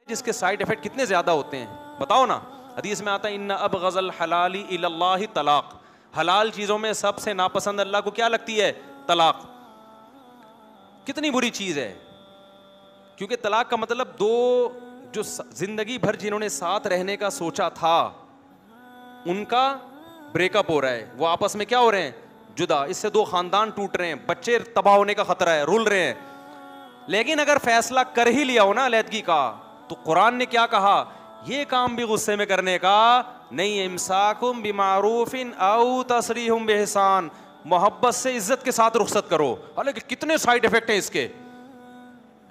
जिसके side effect कितने ज्यादा होते हैं बताओ ना। हदीस में आता है इन्ना अब गज़ल हलाली इल्लल्लाहि तलाक, हलाल चीजों में सबसे नापसंद अल्लाह को क्या लगती है? तलाक। कितनी बुरी चीज है, क्योंकि तलाक का मतलब दो जो जिंदगी भर जिन्होंने साथ रहने का सोचा था उनका ब्रेकअप हो रहा है, वो आपस में क्या हो रहे हैं? जुदा। इससे दो खानदान टूट रहे हैं, बच्चे तबाह होने का खतरा है, रुल रहे हैं। लेकिन अगर फैसला कर ही लिया हो ना अलहदगी का, तो कुरान ने क्या कहा? ये काम भी गुस्से में करने का नहीं। इमसाकुम बिमारूफिन औ तसरीहुम बिहसान, मोहब्बत से इज्जत के साथ रुखसत करो। हालांकि कितने साइड इफेक्ट हैं इसके,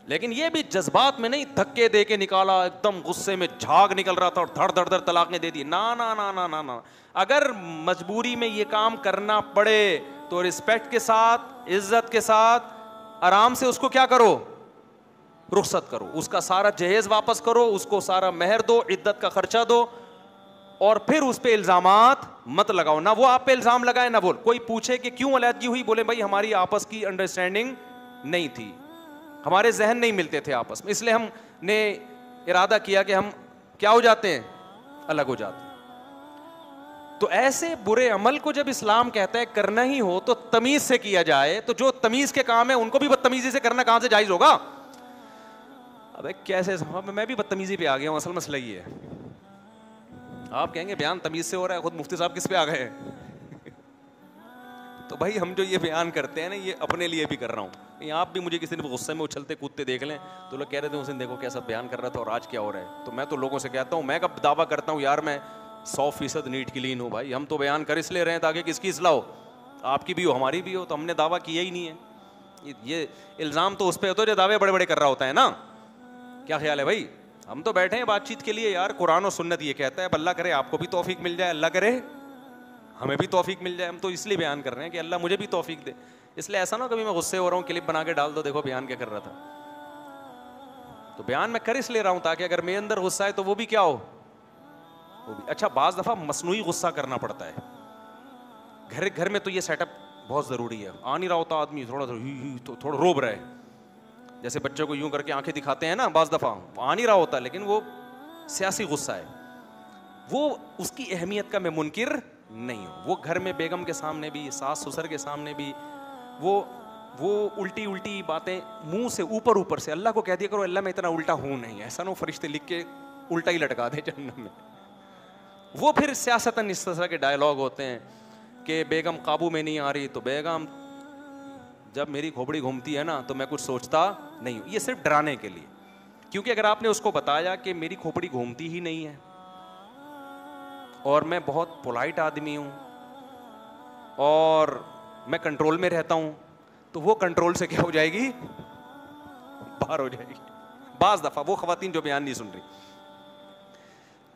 लेकिन ये भी जज्बात में नहीं, धक्के दे के निकाला, एकदम गुस्से में झाग निकल रहा था और धड़ धड़ धड़ तलाक दे दी। ना ना ना ना ना ना, अगर मजबूरी में ये काम करना पड़े तो रिस्पेक्ट के साथ, इज्जत के साथ, आराम से उसको क्या करो? रुखसत करो। उसका सारा जहेज वापस करो, उसको सारा मेहर दो, इद्दत का खर्चा दो, और फिर उस पे इल्जामात मत लगाओ। ना वो आप पे इल्जाम लगाए, ना बोल कोई पूछे कि क्यों अलहदगी हुई, बोले भाई हमारी आपस की अंडरस्टैंडिंग नहीं थी, हमारे जहन नहीं मिलते थे आपस में, इसलिए हमने इरादा किया कि हम क्या हो जाते हैं? अलग हो जाते हैं। तो ऐसे बुरे अमल को जब इस्लाम कहता है करना ही हो तो तमीज से किया जाए, तो जो तमीज के काम है उनको भी बदतमीजी से करना कहां से जायज होगा? अबे कैसे, मैं भी बदतमीजी पे आ गया हूं, असल मसला ये है। आप कहेंगे बयान तमीज से हो रहा है, खुद मुफ्ती साहब किस पे आ गए हैं? तो भाई हम जो ये बयान करते हैं ना, ये अपने लिए भी कर रहा हूँ। आप भी मुझे किसी ने गुस्से में उछलते कूदते देख लें तो लोग कह रहे थे उस दिन देखो कैसा बयान कर रहा था और आज क्या हो रहा है। तो मैं तो लोगों से कहता हूँ, मैं कब दावा करता हूँ यार मैं 100% नीट क्लीन हूँ। भाई हम तो बयान कर इसलिए रहे हैं ताकि किसकी इस्लाह हो, आपकी भी हो हमारी भी हो। तो हमने दावा किया ही नहीं है। ये इल्ज़ाम तो उस पर होता है जो दावे बड़े बड़े कर रहा होता है ना। क्या ख्याल है भाई? हम तो बैठे हैं बातचीत के लिए यार। कुरान और सुन्नत ये कहता है, अल्लाह करे आपको भी तौफीक मिल जाए, अल्लाह करे हमें भी तौफीक मिल जाए। हम तो इसलिए बयान कर रहे हैं कि अल्लाह मुझे भी तौफीक दे। इसलिए ऐसा ना कभी मैं गुस्से हो रहा हूँ क्लिप बना के डाल दो, देखो बयान क्या कर रहा था। तो बयान मैं कर इसलिए रहा हूँ ताकि अगर मेरे अंदर गुस्सा है तो वो भी क्या हो, वो भी। अच्छा, बाज दफा मसनूई गुस्सा करना पड़ता है। घर में तो ये सेटअप बहुत जरूरी है। आ नहीं रहा होता आदमी, थोड़ा रोब रहा है, जैसे बच्चों को यूं करके आंखें दिखाते हैं ना, बाज दफा आ नहीं रहा होता, लेकिन वो सियासी गुस्सा है। वो उसकी अहमियत का मैं मुनकिर नहीं हूं। वो घर में बेगम के सामने भी, सास ससुर के सामने भी वो उल्टी उल्टी बातें मुंह से ऊपर से अल्लाह को कह दिया करो, अल्लाह मैं इतना उल्टा हूं नहीं, ऐसा ना फरिश्ते लिख के उल्टा ही लटका दे जहन्नम में। वो फिर सियासतन इस तरह के डायलॉग होते हैं कि बेगम काबू में नहीं आ रही, तो बेगम जब मेरी खोपड़ी घूमती है ना तो मैं कुछ सोचता नहीं हूं। ये सिर्फ डराने के लिए, क्योंकि अगर आपने उसको बताया कि मेरी खोपड़ी घूमती ही नहीं है और मैं बहुत पोलाइट आदमी हूं और मैं कंट्रोल में रहता हूं, तो वो कंट्रोल से क्या हो जाएगी? बाहर हो जाएगी। बाज दफा वो खवातीन जो बयान नहीं सुन रही।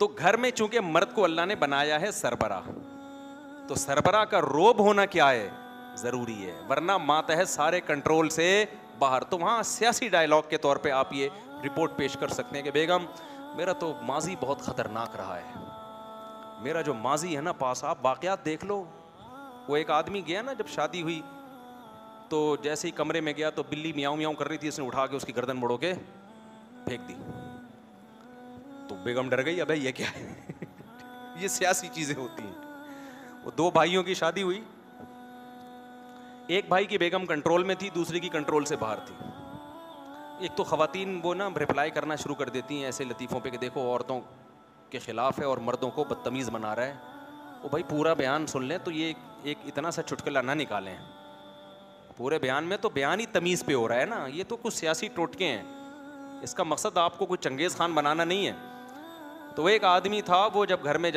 तो घर में चूंकि मर्द को अल्लाह ने बनाया है सरबराह, तो सरबराह का रोब होना क्या है? जरूरी है, वरना मातहत सारे कंट्रोल से बाहर। तो वहां सियासी डायलॉग के तौर पे आप ये रिपोर्ट पेश कर सकते हैं कि बेगम मेरा तो माजी बहुत खतरनाक रहा है, मेरा जो माजी है ना पास, आप वाकयात देख लो। वो एक आदमी गया ना, जब शादी हुई तो जैसे ही कमरे में गया तो बिल्ली मियाऊं मियाऊं कर रही थी, इसने उठा के उसकी गर्दन मोड़ो के फेंक दी। तो बेगम डर गई, अबे ये क्या है? ये सियासी चीजें होती हैं। वो दो भाइयों की शादी हुई, एक भाई की बेगम कंट्रोल में थी, दूसरी की कंट्रोल से बाहर थी। एक तो खवातीन वो ना रिप्लाई करना शुरू कर देती हैं ऐसे लतीफ़ों पे कि देखो औरतों के खिलाफ है और मर्दों को बदतमीज़ बना रहा है। वो भाई पूरा बयान सुन लें तो ये एक इतना सा चुटकुला ना निकालें। पूरे बयान में तो बयान ही तमीज़ पे हो रहा है ना, ये तो कुछ सियासी टोटके हैं। इसका मकसद आपको कोई चंगेज़ खान बनाना नहीं है। तो एक आदमी था, वो जब घर में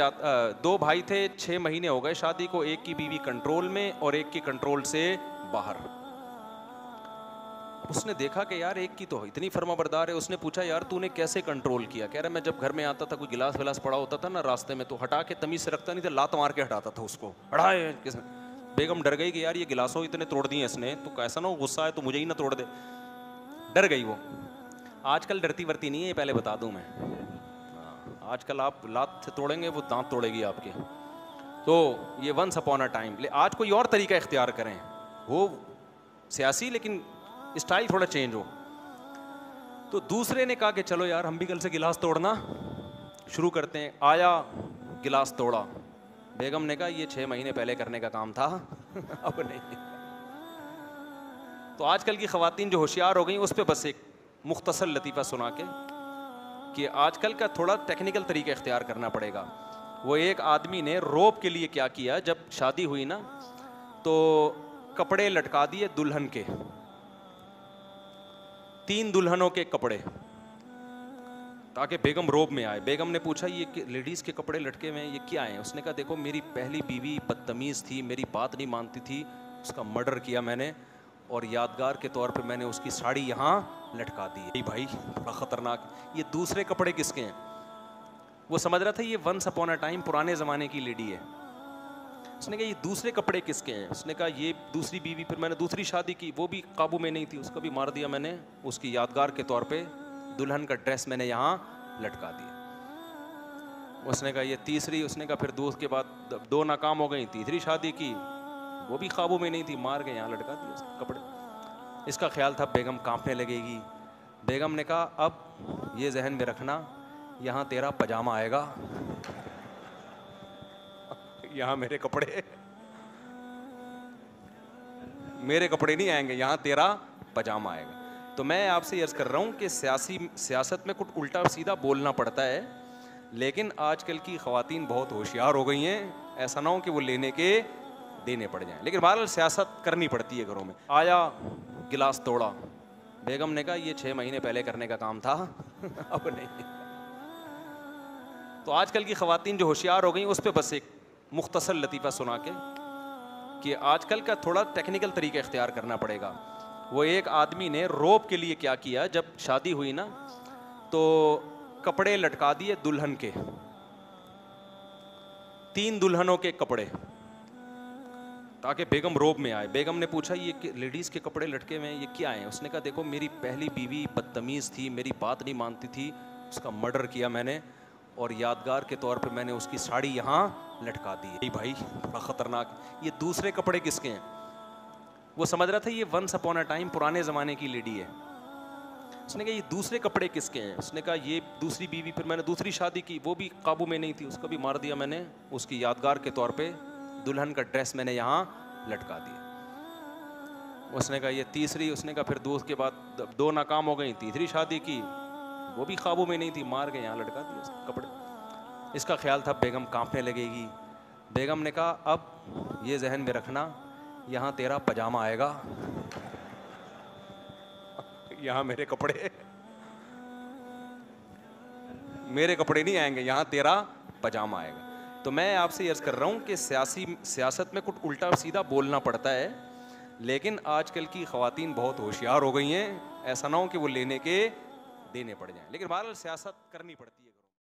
दो भाई थे, 6 महीने हो गए शादी को, एक की बीवी कंट्रोल में और एक की कंट्रोल से बाहर। उसने देखा कि यार एक की तो इतनी फर्माबरदार है। उसने पूछा यार तूने कैसे कंट्रोल किया? कह रहा मैं जब घर में आता था, कोई गिलास विलास पड़ा होता था ना रास्ते में, तो हटा के तमीज से रखता नहीं था, लात मार के हटाता था उसको। हटाए किसने? बेगम डर गई कि यार ये गिलासों इतने तोड़ दिए इसने, तो कैसा ना हो गुस्सा है तो मुझे ही ना तोड़ दे। डर गई वो। आजकल डरती वरती नहीं है, पहले बता दूं मैं। आजकल आप लात से तोड़ेंगे वो दांत तोड़ेगी आपके। तो ये वंस अपॉन अ टाइम। आज कोई और तरीका इख्तियार करें, हो सियासी लेकिन स्टाइल थोड़ा चेंज हो। तो दूसरे ने कहा कि चलो यार हम भी कल से गिलास तोड़ना शुरू करते हैं। आया, गिलास तोड़ा। बेगम ने कहा ये 6 महीने पहले करने का काम था अब नहीं। तो आजकल की खवातीन जो होशियार हो गई उस पर बस एक मुख्तसर लतीफ़ा सुना के कि आजकल का थोड़ा टेक्निकल तरीका इख्तियार करना पड़ेगा। वो एक आदमी ने रोब के लिए क्या किया, जब शादी हुई ना तो कपड़े लटका दिए दुल्हन के, 3 दुल्हनों के कपड़े, ताकि बेगम रोब में आए। बेगम ने पूछा ये लेडीज़ के कपड़े लटके हुए हैं, ये क्या हैं? उसने कहा देखो मेरी पहली बीवी बदतमीज़ थी, मेरी बात नहीं मानती थी, उसका मर्डर किया मैंने और यादगार के तौर पे मैंने उसकी साड़ी यहाँ लटका दी। भाई बड़ा ख़तरनाक। ये दूसरे कपड़े किसके हैं? वो समझ रहा था ये वंस अपॉन अ टाइम पुराने ज़माने की लेडी है। उसने कहा ये दूसरे कपड़े किसके हैं? उसने कहा ये दूसरी बीवी, फिर मैंने दूसरी शादी की, वो भी काबू में नहीं थी, उसको भी मार दिया मैंने, उसकी यादगार के तौर पे दुल्हन का ड्रेस मैंने यहाँ लटका दिया। उसने कहा ये तीसरी, उसने कहा फिर दूसरे के बाद 2 नाकाम हो गई, तीसरी शादी की, वो भी काबू में नहीं थी, मार के यहाँ लटका दिया कपड़े। इसका ख्याल था बेगम कांपने लगेगी। बेगम ने कहा अब ये जहन में रखना, यहाँ तेरा पजामा आएगा यहाँ मेरे कपड़े नहीं आएंगे, यहाँ तेरा पजामा आएगा। तो मैं आपसे अर्ज कर रहा हूँ कि सियासत में कुछ उल्टा सीधा बोलना पड़ता है, लेकिन आजकल की ख़वातीन बहुत होशियार हो गई हैं, ऐसा ना हो कि वो लेने के देने पड़ जाएं। लेकिन बहरहाल सियासत करनी पड़ती है घरों में। आया, गिलास तोड़ा। बेगम ने कहा ये 6 महीने पहले करने का काम था अब नहीं। तो आजकल की ख़वातीन जो होशियार हो गई उस पर बस एक मुख्तसर लतीफ़ा सुना के कि आजकल का थोड़ा टेक्निकल तरीका इख्तियार करना पड़ेगा। वो एक आदमी ने रोब के लिए क्या किया, जब शादी हुई ना तो कपड़े लटका दिए दुल्हन के, 3 दुल्हनों के कपड़े, ताकि बेगम रोब में आए। बेगम ने पूछा ये लेडीज़ के कपड़े लटके हुए हैं, ये क्या हैं? उसने कहा देखो मेरी पहली बीवी बदतमीज़ थी, मेरी बात नहीं मानती थी, उसका मर्डर किया मैंने और यादगार के तौर पे मैंने उसकी साड़ी यहाँ लटका दी। भाई बड़ा ख़तरनाक। ये दूसरे कपड़े किसके हैं? वो समझ रहा था ये वंस अपॉन अ टाइम पुराने ज़माने की लेडी है। उसने कहा ये दूसरे कपड़े किसके हैं? उसने कहा ये दूसरी बीवी, फिर मैंने दूसरी शादी की, वो भी काबू में नहीं थी, उसको भी मार दिया मैंने, उसकी यादगार के तौर पे दुल्हन का ड्रेस मैंने यहाँ लटका दिया। उसने कहा ये तीसरी, उसने कहा फिर दूसरे के बाद 2 नाकाम हो गई, तीसरी शादी की, वो भी काबू में नहीं थी, मार के यहाँ लटका दिया कपड़े। इसका ख्याल था बेगम कांपने लगेगी। बेगम ने कहा अब ये जहन में रखना, यहाँ तेरा पजामा आएगा यहाँ मेरे कपड़े नहीं आएंगे, यहाँ तेरा पजामा आएगा। तो मैं आपसे अर्ज कर रहा हूँ कि सियासत में कुछ उल्टा सीधा बोलना पड़ता है, लेकिन आजकल की ख़वातीन बहुत होशियार हो गई हैं, ऐसा ना हो कि वो लेने के देने पड़ जाएं। लेकिन बहरहाल सियासत करनी पड़ती है।